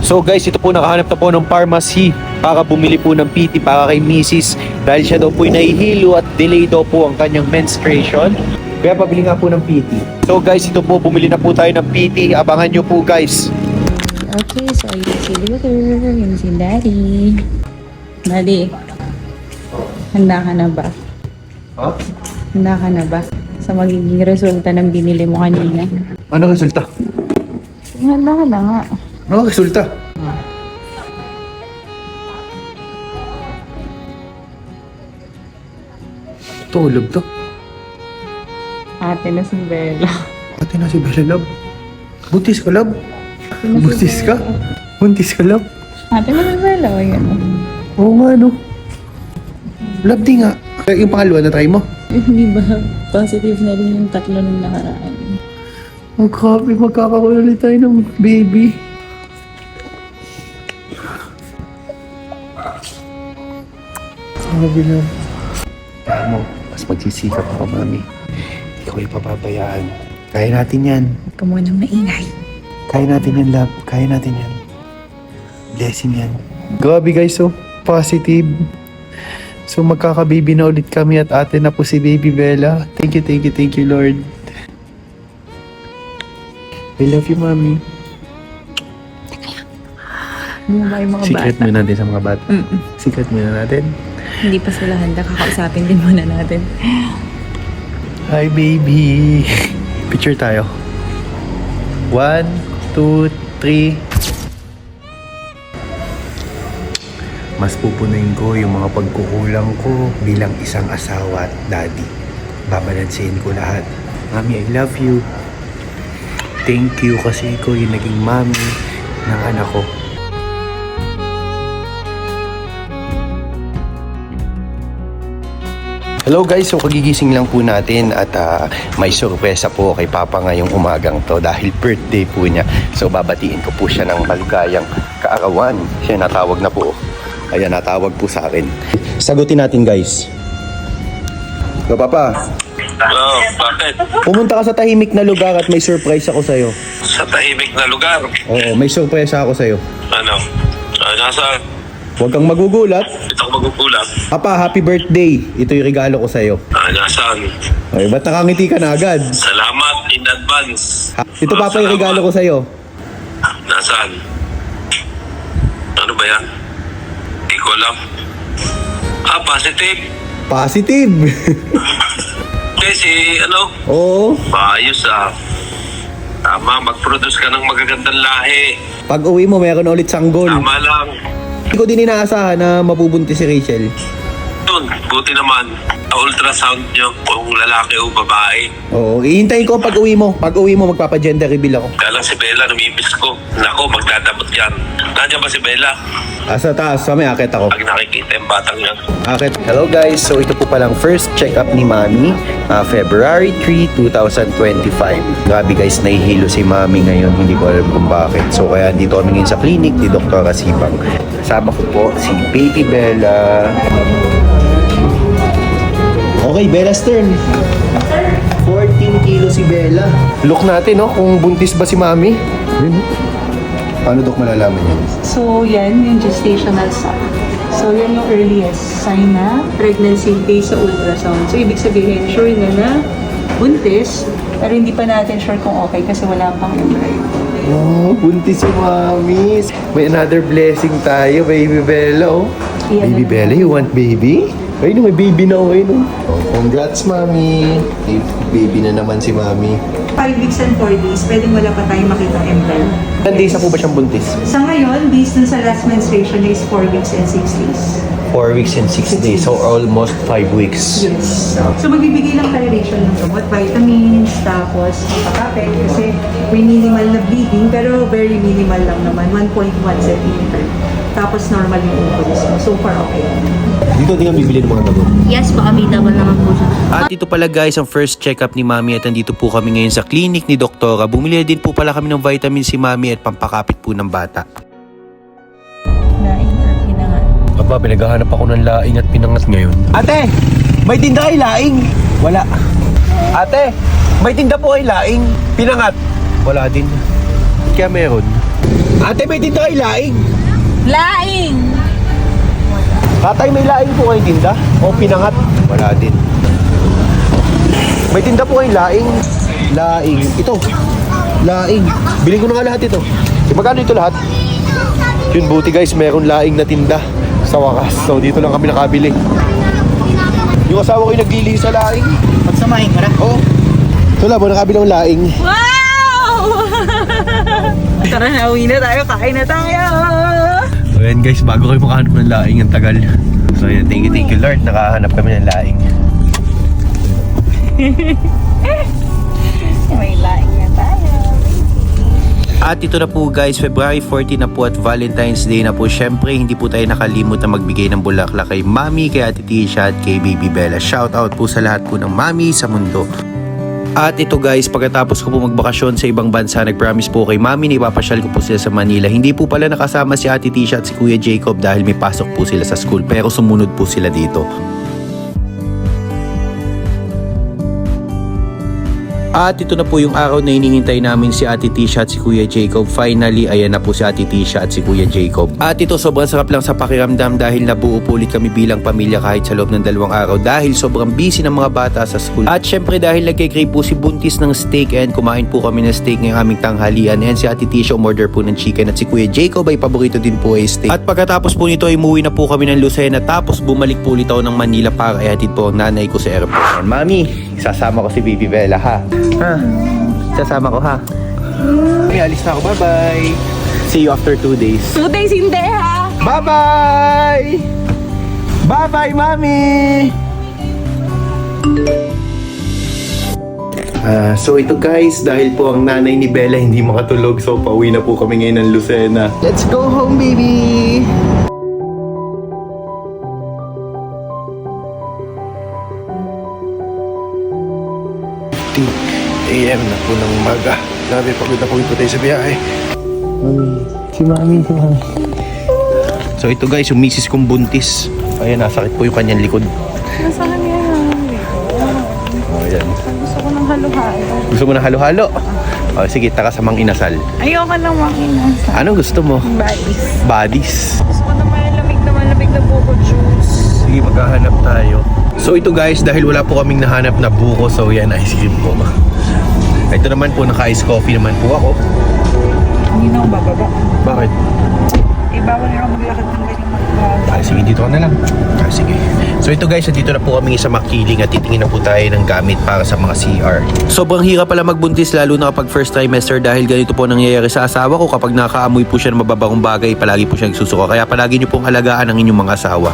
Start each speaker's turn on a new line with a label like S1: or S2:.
S1: So guys, ito po nakahanap na po ng pharmacy para bumili po ng PT para kay Mrs. Dahil siya daw po nahihilo at delay daw po ang kanyang menstruation. Kaya pabili nga po ng PT. So guys, ito po, bumili na po tayo ng PT. Abangan nyo po guys.
S2: Okay, so yun si Luther, yun si Daddy. Daddy, handa ka na ba?
S1: Ha?
S2: Handa ka na ba sa magiging resulta ng binili mo kanina?
S1: Ano resulta?
S2: Handa ka na nga.
S1: Ano resulta? Tulog to.
S2: Ate na si Bella.
S1: Ate na si Bella, love. Buntis ka, love.
S2: Ate na si
S1: Buntis ka?
S2: Bella.
S1: Buntis ka, love.
S2: Ate na si Bella, o yun.
S1: Oo nga, no. Love, di nga. Yung pangalawa na try mo.
S2: Hindi ba positive na rin yung tatlo nung nakaraan?
S1: Magkakaroon ulit tayo ng baby. Sabi lang. Kaya mo, mas magsisikap ako, mami. Hindi ko ipapabayaan. Kaya natin yan.
S2: Huwag ka munang maingay.
S1: Kaya natin yan, love. Kaya natin yan. Blessing yan. Grabe guys, so positive. So magkakababy na ulit kami at ate na po si Baby Bella. Thank you, Lord. I love you, mami.
S2: Ano ba yung mga
S1: Secret
S2: bata?
S1: muna natin sa mga bata. Secret muna natin.
S2: Hindi pa sila handa, kakausapin din muna natin.
S1: Hi, baby. Picture tayo. 1, 2, 3. Mas pupunuin ko yung mga pagkukulang ko bilang isang asawa at daddy. Babalansin ko lahat. Mami, I love you. Thank you kasi ikaw yung naging mami ng anak ko. Hello guys, so kagigising lang po natin at may sorpresa po kay Papa ngayong umagang to dahil birthday po niya. So babatiin ko po siya ng maligayang kaarawan. Siya natawag na po. Ayan, natawag po sa akin. Sagutin natin guys. So Papa,
S3: Oh, bakit?
S1: pumunta ka sa tahimik na lugar at may surprise ako sa'yo.
S3: Sa tahimik na lugar.
S1: Oo, may surpresa ako sa'yo.
S3: Ano? Nasa
S1: Huwag kang magugulat.
S3: ito ako magugulat.
S1: Papa, happy birthday. Ito yung regalo ko sa'yo.
S3: Nasaan?
S1: Okay, ba't nakangiti ka na agad?
S3: Salamat in advance.
S1: Ito Papa yung regalo ko sa'yo.
S3: Nasaan? Ano ba yan? Di ko alam. Positive.
S1: Positive.
S3: Kasi
S1: Oo.
S3: maayos Tama, mag-produce ka ng magagandang lahi.
S1: Pag uwi mo, meron na ulit sanggol.
S3: Tama lang.
S1: Hindi ko din inaasahan na mabubuntis si Rachel.
S3: Yun, buti naman. Ultrasound nyo kung lalaki o babae.
S1: Oo, ihintayin ko pag uwi mo. Pag uwi mo, magpapa-gender reveal ako.
S3: Kaya lang si Bella, namimiss ko. Nako, magdadabot yan. Nandiyan ba si Bella?
S1: Sa taas, sa may akit ako.
S3: Pag nakikita yung batang yan.
S1: Akit. Hello guys, so ito po palang first check-up ni Mami. February 3, 2025. Grabe guys, nahihilo si Mami ngayon. Hindi ko alam kung bakit. So kaya dito kami ngayon sa clinic ni Dr. Rasibang. Kasama ko po si Baby Bella. Okay, Bella's turn. 14 kilo si Bella. Look natin, no, kung buntis ba si Mami. Yun, no? Paano Dok malalaman yan?
S2: So, yan yung gestational sac. So, yan yung earliest sign na pregnancy based sa ultrasound. So, ibig sabihin, sure na buntis, pero hindi pa natin sure kung okay kasi wala pang embryo.
S1: Oh, buntis si Mami. May another blessing tayo, Baby Bella, oh.
S2: Iyan
S1: Baby
S2: na
S1: Bella, you want baby? Ay, no, may baby na, okay, no? Oh, congrats, Mami. May baby na naman si Mami.
S4: 5 weeks and 4 days, pwedeng wala pa tayong makita embryo.
S1: Ilan days na po ba siyang buntis?
S4: Sa ngayon, based dun sa last menstruation is 4 weeks and 6 days.
S1: 4 weeks and 6 days, so almost 5 weeks.
S4: Yes. So magbibigay lang tayo ration ng gamot, vitamins, tapos kapapit kasi may minimal na bleeding pero very minimal lang naman, 1.1 cm. Tapos normal yung uterus mo. So far okay.
S1: Dito din ang bibili ng mga gamot.
S5: Yes po, available naman po siya.
S1: At ito pala guys, ang first check-up ni Mami at nandito po kami ngayon sa clinic ni Doktora. Bumili din po pala kami ng vitamin si Mami at pampakapit po ng bata.
S2: Laing or pinangat.
S1: Aba, pinaghahanap ako ng laing at pinangat ngayon. Ate! May tinda kay laing? Wala. Ate! May tinda po kay laing? Pinangat? Wala din. Kaya meron. Ate, may tinda kayo laing.
S5: Laing!
S1: Tatay, may laing po kayong tinda? O pinangat? Wala din. May tinda po kayong laing. Laing. Ito. Laing. Bilhin ko na nga lahat ito. Magkano ito lahat? Yun, buti guys, meron laing na tinda sa wakas. So dito lang kami nakabili. Yung asawa ko yung naglili sa laing.
S6: Pagsamahin ka na?
S1: Oo. Wala ba, nakabili ng laing.
S5: Wow!
S2: Tara na, uwi na tayo, kain na tayo!
S1: So yan guys, bago kayo makahanap ng laing, ang tagal. So yan, thank you Lord, nakahanap kami ng laing.
S2: May laing na tayo.
S1: At ito na po guys, February 14 na po at Valentine's Day na po. Syempre, hindi po tayo nakalimot na magbigay ng bulaklak kay Mami, kay Ate Tisha at kay Baby Bella. Shout out po sa lahat po ng Mami sa mundo. At ito guys, pagkatapos ko po magbakasyon sa ibang bansa, nag-promise po kay Mami na ipapasyal ko po sila sa Manila. Hindi po pala nakasama si Ate Tisha at si Kuya Jacob dahil may pasok po sila sa school, pero sumunod po sila dito. At ito na po yung araw na hinihintay namin si Ate Tisha at si Kuya Jacob. Finally, ayan na po si Ate Tisha at si Kuya Jacob. At ito sobrang sarap lang sa pakiramdam dahil nabuo po ulit kami bilang pamilya kahit sa loob ng 2 araw dahil sobrang busy ng mga bata sa school. At syempre dahil nagkikray po si Buntis ng steak and kumain po kami ng steak ngayong aming tanghalian. And si Ate Tisha umorder po ng chicken at si Kuya Jacob ay paborito din po ay steak. At pagkatapos po nito ay umuwi na po kami ng Lucena tapos bumalik po ulit ako ng Manila para ihatid po ang nanay ko sa airport. And Mami, sasama ko si Baby Bella ha. Ha? Sasama ko ha? Mami, alis na ako. Bye-bye. See you after 2 days.
S5: 2 days hindi ha!
S1: Bye-bye! Bye-bye, Mami! So ito guys, dahil po ang nanay ni Bella hindi makatulog, so pauwi na po kami ngayon ng Lucena. Let's go home, baby! AM na po ng umaga. Grabe, pagod na po tayo sa biyahe. Si Mami. So ito guys, yung misis kong buntis. Ayan, nasakit po yung kanyang likod.
S2: Nasaan yan?
S1: Oh, ayan.
S2: Gusto ko ng halo-halo.
S1: Gusto mo ng halo-halo? Oh, sige, taka sa mang inasal.
S2: Ayoko lang makinasa.
S1: Anong gusto mo?
S2: Badis.
S1: Badis.
S2: Gusto ko na malamig na buko juice.
S1: Sige, maghahanap tayo. So ito guys, dahil wala po kaming nahanap na buko, so yan, ice cream po. Ito naman po, naka-ice coffee naman po ako.
S2: Hindi na ako bababa.
S1: Bakit?
S2: Bawal na ako maglakad ng ganyan mag-vlog.
S1: Sige, dito ka na lang. Sige. So ito guys, dito na po kami sa Makiling at titingin na po tayo ng gamit para sa mga CR. Sobrang hirap pala magbuntis lalo na kapag first trimester dahil ganito po nangyayari sa asawa ko kapag nakaamoy po siya ng mababangong bagay, palagi po siya nagsusuka. Kaya palagi niyo pong alagaan ang inyong mga asawa.